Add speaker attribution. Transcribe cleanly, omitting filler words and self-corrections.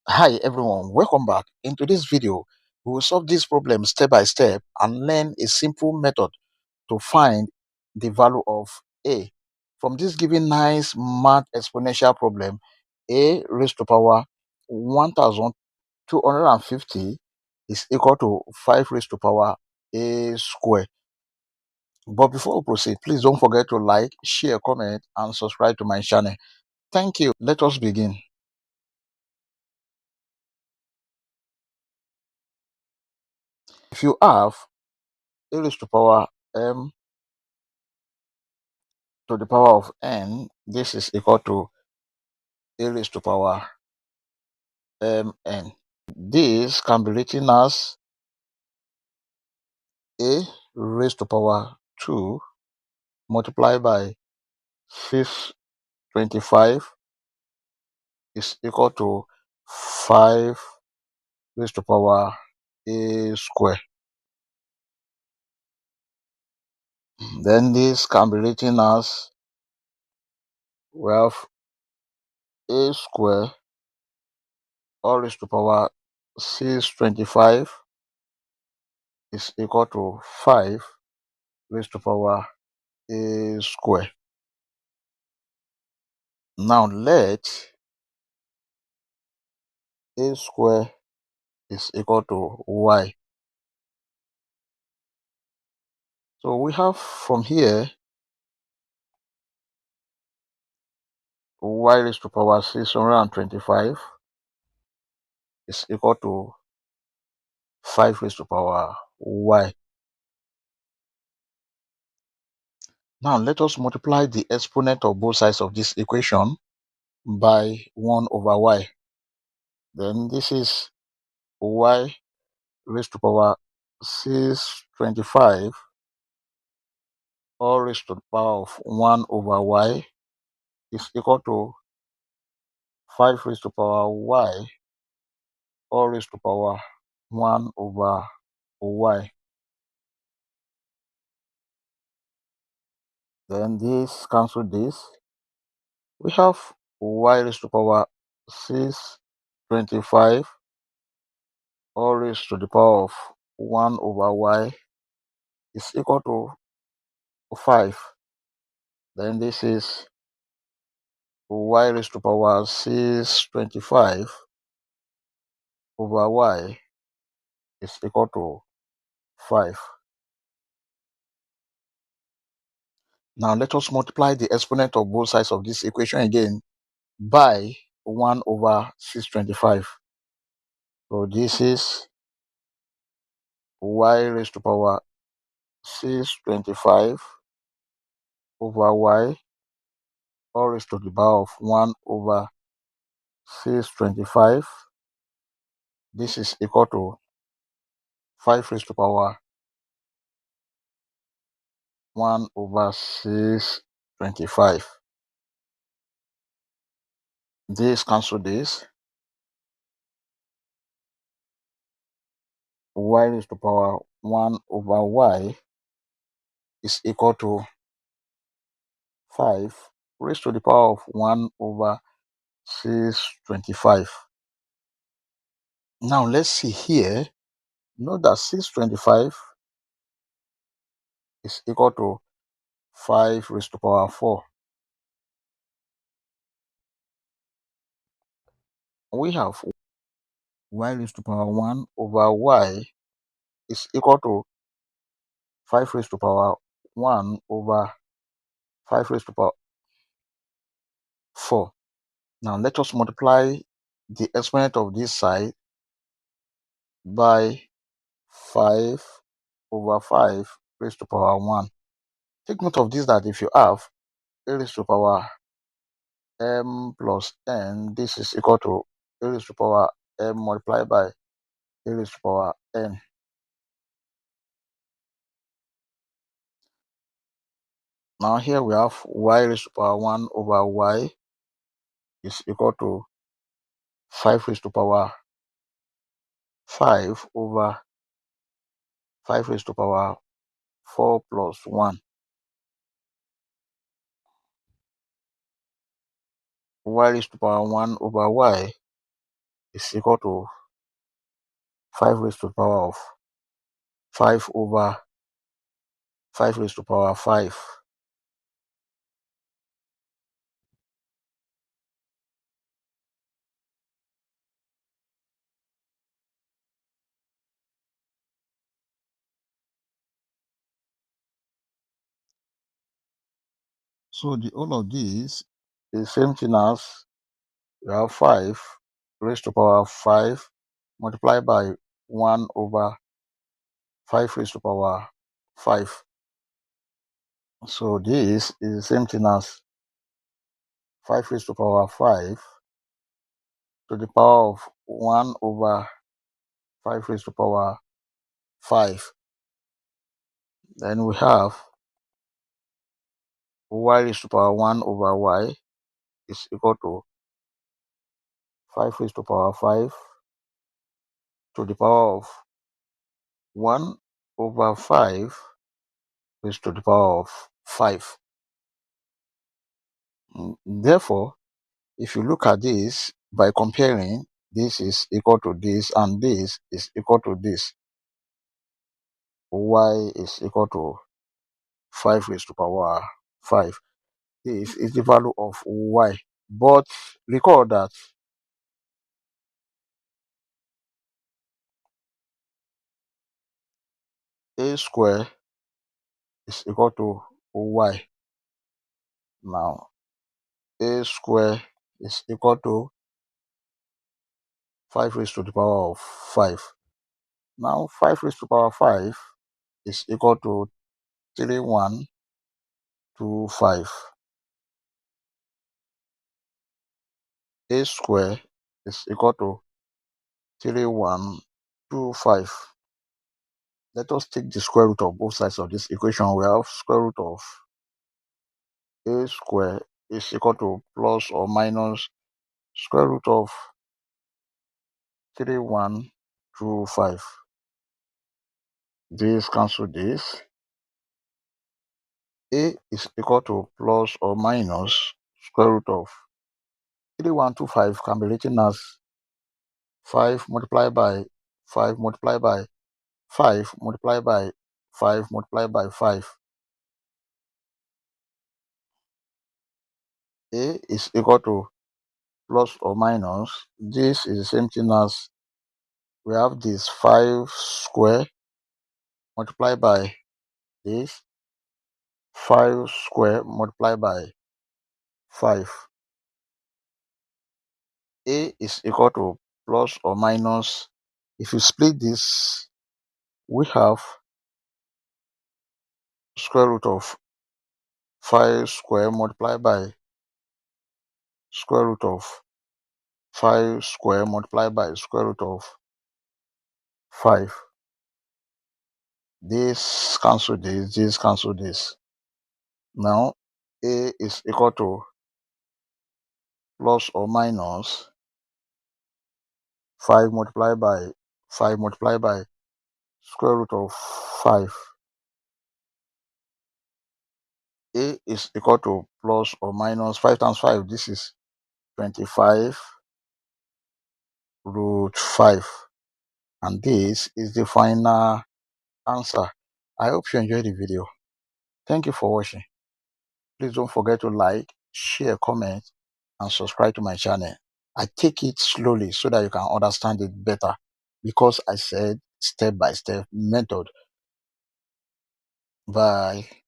Speaker 1: Hi everyone, welcome back. In today's video, we will solve this problem step by step and learn a simple method to find the value of a. From this given nice math exponential problem, a raised to power 1250 is equal to 5 raised to power a square. But before we proceed, please don't forget to like, share, comment, and subscribe to my channel. Thank you. Let us begin. If you have a raised to power m to the power of n, this is equal to a raised to power mn. This can be written as a raised to power 2 multiplied by 625 is equal to 5 raised to power a square. Then this can be written as, we have a square all raised to power 625 is equal to 5 raised to power a square. Now let a square is equal to y. So we have from here y raised to power 625 is equal to 5 raised to power y. Now let us multiply the exponent of both sides of this equation by 1 over y. Then this is y raised to power 625 all raised to the power of 1 over y is equal to 5 raised to power y all raised to power 1 over y. Then this cancel this. We have y raised to power 625 all raised to the power of 1 over y is equal to 5. Then this is y raised to power 625 over y is equal to 5. Now let us multiply the exponent of both sides of this equation again by 1 over 625. So this is y raised to power 625 over y all raised to the power of 1 over 625. This is equal to 5 raised to power 1 over 625. This cancel this. Y raised to power 1 over y is equal to 5 raised to the power of 1 over 625. Now let's see here. Note that 625 is equal to 5 raised to power 4. We have y raised to power 1 over y is equal to 5 raised to power 1 over 5 raised to power 4. Now let us multiply the exponent of this side by 5 over 5 raised to power 1. Take note of this, that if you have a raised to power m plus n, this is equal to a raised to power m multiplied by a raised to power n. Now here we have y raised to power 1 over y is equal to 5 raised to power 5 over 5 raised to power 4 plus 1. Y raised to power 1 over y is equal to 5 raised to the power of 5 over 5 raised to the power 5. So the whole of this is same thing as you have 5 raised to the power 5 multiplied by 1 over 5 raised to the power 5. So this is the same thing as 5 raised to the power 5 to the power of 1 over 5 raised to the power 5. Then we have y raised to the power 1 over y is equal to 5 raised to the power 5 to the power of 1 over 5 raised to the power of 5. Therefore, if you look at this by comparing, this is equal to this and this is equal to this. Y is equal to 5 raised to the power 5. This is the value of y. But recall that a square is equal to y. Now, a square is equal to 5 raised to the power of 5. Now, 5 raised to the power 5 is equal to 3125. A square is equal to 3125. Let us take the square root of both sides of this equation. We have square root of a square is equal to plus or minus square root of 3125. This cancel this. A is equal to plus or minus square root of 3125 can be written as 5 multiplied by 5 multiplied by 5 multiplied by 5 multiplied by 5. A is equal to plus or minus. This is the same thing as we have this 5 square multiplied by this 5 square multiplied by 5. A is equal to plus or minus. If you split this, we have square root of 5 square multiplied by square root of 5 square multiplied by square root of 5. This cancel this cancel this. Now, A is equal to plus or minus 5 multiplied by 5 multiplied by square root of 5. A is equal to plus or minus 5 times 5. This is 25 root 5. And this is the final answer. I hope you enjoyed the video. Thank you for watching. Please don't forget to like, share, comment, and subscribe to my channel. I take it slowly so that you can understand it better because I said step by step method. Bye.